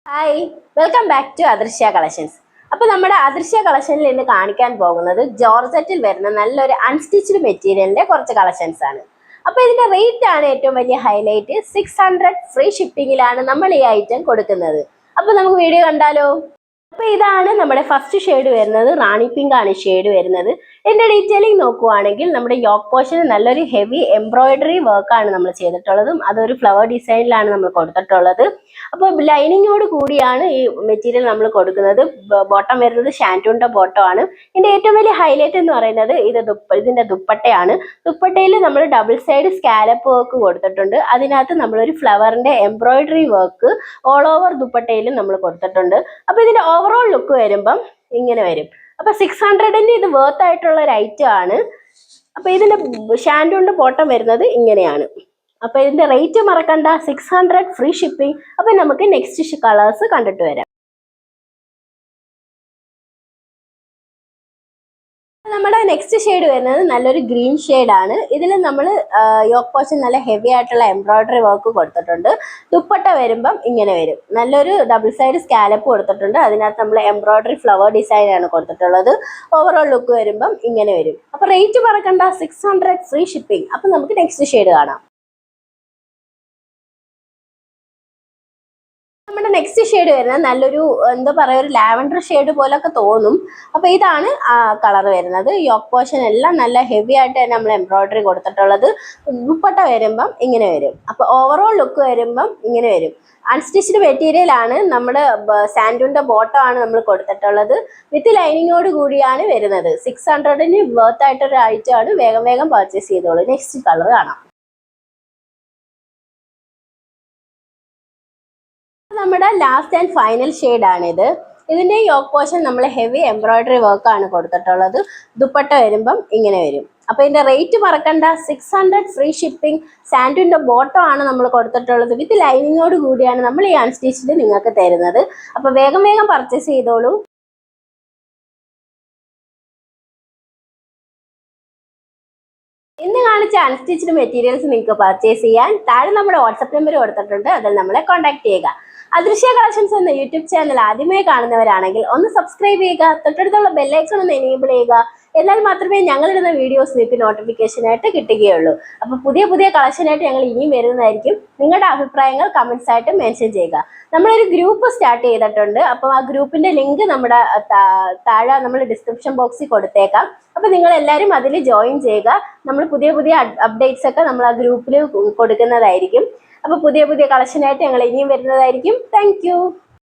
Hi, welcome back to അദൃശ്യ collections. അപ്പോൾ നമ്മുടെ അദൃശ്യ കളക്ഷനിൽ ഇന്ന് കാണിക്കാൻ പോകുന്നത് ജോർജറ്റിൽ വരുന്ന നല്ലൊരു അൺസ്റ്റിച്ച്ഡ് മെറ്റീരിയലിന്റെ കുറച്ച് കളക്ഷൻസ് ആണ്. അപ്പോൾ ഇതിന്റെ റേറ്റ് ആണ് ഏറ്റവും വലിയ ഹൈലൈറ്റ്. 600 ഫ്രീ ഷിപ്പിങ്ങിലാണ് നമ്മൾ ഈ ഐറ്റം കൊടുക്കുന്നത്. അപ്പോൾ നമുക്ക് വീഡിയോ കണ്ടാലോ? അപ്പോൾ ഇതാണ് നമ്മുടെ ഫസ്റ്റ് ഷെയ്ഡ് വരുന്നത്. റാണി പിങ്ക് ആണ് ഷെയ്ഡ് വരുന്നത്. ഇതിന്റെ ഡീറ്റെയിലിംഗ് നോക്കുവാണെങ്കിൽ നമ്മുടെ യോക്ക് പോർഷന് നല്ലൊരു ഹെവി എംബ്രോയിഡറി വർക്കാണ് നമ്മൾ ചെയ്തിട്ടുള്ളതും അതൊരു ഫ്ലവർ ഡിസൈനിലാണ് നമ്മൾ കൊടുത്തിട്ടുള്ളത്. അപ്പോൾ ലൈനിങ്ങോട് കൂടിയാണ് ഈ മെറ്റീരിയൽ നമ്മൾ കൊടുക്കുന്നത്. ബോട്ടം വരുന്നത് ഷാൻറ്റൂണിന്റെ ബോട്ടം ആണ്. ഇതിന്റെ ഏറ്റവും വലിയ ഹൈലൈറ്റ് എന്ന് പറയുന്നത് ഇതിന്റെ ദുപ്പട്ടയാണ്. ദുപ്പട്ടയിൽ നമ്മൾ ഡബിൾ സൈഡ് സ്കാലപ്പ് വർക്ക് കൊടുത്തിട്ടുണ്ട്. അതിനകത്ത് നമ്മളൊരു ഫ്ലവറിന്റെ എംബ്രോയിഡറി വർക്ക് ഓൾ ഓവർ ദുപ്പട്ടയിൽ നമ്മൾ കൊടുത്തിട്ടുണ്ട്. അപ്പോൾ ഇതിന്റെ ഓവറോൾ ലുക്ക് വരുമ്പം ഇങ്ങനെ വരും. അപ്പൊ 600-ന് ഇത് വേർത്ത് ആയിട്ടുള്ള ഒരു ഐറ്റം ആണ്. അപ്പൊ ഇതിന്റെ ഷാൻറ്റൂണിന്റെ ബോട്ടം വരുന്നത് ഇങ്ങനെയാണ്. അപ്പൊ ഇതിന്റെ റേറ്റ് മറക്കണ്ട, 600 ഫ്രീ ഷിപ്പിംഗ്. അപ്പൊ നമുക്ക് നെക്സ്റ്റ് കളേഴ്സ് കണ്ടിട്ട് വരാം. നമ്മുടെ നെക്സ്റ്റ് ഷെയ്ഡ് വരുന്നത് നല്ലൊരു ഗ്രീൻ ആണ്. ഇതിൽ നമ്മൾ യോക്ക് പോർഷൻ നല്ല ഹെവി ആയിട്ടുള്ള എംബ്രോയിഡറി വർക്ക് കൊടുത്തിട്ടുണ്ട്. ദുപ്പട്ട വരുമ്പം ഇങ്ങനെ വരും. നല്ലൊരു ഡബിൾ സൈഡ് സ്കാലപ്പ് കൊടുത്തിട്ടുണ്ട്. അതിനകത്ത് നമ്മൾ എംബ്രോയിഡറി ഫ്ലവർ ഡിസൈൻ ആണ് കൊടുത്തിട്ടുള്ളത്. ഓവറോൾ ലുക്ക് വരുമ്പം ഇങ്ങനെ വരും. അപ്പൊ റേറ്റ് മറക്കണ്ട, 600 ഫ്രീ ഷിപ്പിംഗ്. അപ്പൊ നമുക്ക് നെക്സ്റ്റ് ഷെയ്ഡ് കാണാം. നമ്മുടെ നെക്സ്റ്റ് ഷെയ്ഡ് വരുന്നത് നല്ലൊരു എന്താ പറയുക, ഒരു ലാവൻഡർ ഷെയ്ഡ് പോലൊക്കെ തോന്നും. അപ്പോൾ ഇതാണ് ആ കളർ വരുന്നത്. യോക്ക് പോർഷൻ എല്ലാം നല്ല ഹെവി ആയിട്ട് തന്നെ നമ്മൾ എംബ്രോയിഡറി കൊടുത്തിട്ടുള്ളത്. ദുപ്പട്ട വരുമ്പം ഇങ്ങനെ വരും. അപ്പോൾ ഓവറോൾ ലുക്ക് വരുമ്പം ഇങ്ങനെ വരും. അൺസ്റ്റിച്ച്ഡ് മെറ്റീരിയൽ ആണ്. നമ്മുടെ സാൻഡൂണിന്റെ ബോട്ടം ആണ് നമ്മൾ കൊടുത്തിട്ടുള്ളത്. വിത്ത് ലൈനിങ്ങോട് കൂടിയാണ് വരുന്നത്. 600-ന് വർത്ത് ആയിട്ടൊരു ഐറ്റം ആണ്. വേഗം വേഗം പർച്ചേസ് ചെയ്തോളൂ. നെക്സ്റ്റ് കളർ കാണാം. നമ്മുടെ ലാസ്റ്റ് ആൻഡ് ഫൈനൽ ഷെയ്ഡ് ആണിത്. ഇതിന്റെ യോക്ക് പോർഷൻ നമ്മൾ ഹെവി എംബ്രോയിഡറി വർക്ക് ആണ് കൊടുത്തിട്ടുള്ളത്. ദുപ്പട്ട വരുമ്പം ഇങ്ങനെ വരും. അപ്പൊ ഇതിന്റെ റേറ്റ് മറക്കണ്ട, 600 ഫ്രീ ഷിപ്പിംഗ്. സാൻഡൂണിന്റെ ബോട്ടം ആണ് നമ്മൾ കൊടുത്തിട്ടുള്ളത്. വിത്ത് ലൈനിങ്ങോട് കൂടിയാണ് നമ്മൾ ഈ അൺസ്റ്റിച്ച്ഡ് നിങ്ങൾക്ക് തരുന്നത്. അപ്പൊ വേഗം വേഗം പർച്ചേസ് ചെയ്തോളൂ. ഇന്ന് കാണിച്ച അൺസ്റ്റിച്ച്ഡ് മെറ്റീരിയൽസ് നിങ്ങൾക്ക് പർച്ചേസ് ചെയ്യാൻ താഴെ നമ്മുടെ വാട്സപ്പ് നമ്പർ കൊടുത്തിട്ടുണ്ട്. അതിൽ നമ്മളെ കോൺടാക്ട് ചെയ്യുക. അദൃശ്യ കളക്ഷൻസ് എന്ന യൂട്യൂബ് ചാനൽ ആദ്യമായി കാണുന്നവരാണെങ്കിൽ ഒന്ന് സബ്സ്ക്രൈബ് ചെയ്യുക. തൊട്ടടുത്തുള്ള ബെല്ലൈക്കൺ ഒന്ന് എനേബിൾ ചെയ്യുക. എന്നാൽ മാത്രമേ ഞങ്ങളിടുന്ന വീഡിയോസ് നിങ്ങൾക്ക് നോട്ടിഫിക്കേഷനായിട്ട് കിട്ടുകയുള്ളൂ. അപ്പോൾ പുതിയ പുതിയ കളക്ഷനായിട്ട് ഞങ്ങൾ ഇനിയും വരുന്നതായിരിക്കും. നിങ്ങളുടെ അഭിപ്രായങ്ങൾ കമൻസ് ആയിട്ട് മെൻഷൻ ചെയ്യുക. നമ്മളൊരു ഗ്രൂപ്പ് സ്റ്റാർട്ട് ചെയ്തിട്ടുണ്ട്. അപ്പോൾ ആ ഗ്രൂപ്പിന്റെ ലിങ്ക് നമ്മുടെ താഴെ നമ്മൾ ഡിസ്ക്രിപ്ഷൻ ബോക്സിൽ കൊടുത്തേക്കാം. അപ്പോൾ നിങ്ങൾ എല്ലാവരും അതിൽ ജോയിൻ ചെയ്യുക. നമ്മൾ പുതിയ പുതിയ അപ്ഡേറ്റ്സ് ഒക്കെ നമ്മൾ ആ ഗ്രൂപ്പിൽ കൊടുക്കുന്നതായിരിക്കും. അപ്പോൾ പുതിയ പുതിയ കളക്ഷനായിട്ട് ഞങ്ങൾ ഇനിയും വരുന്നതായിരിക്കും. താങ്ക്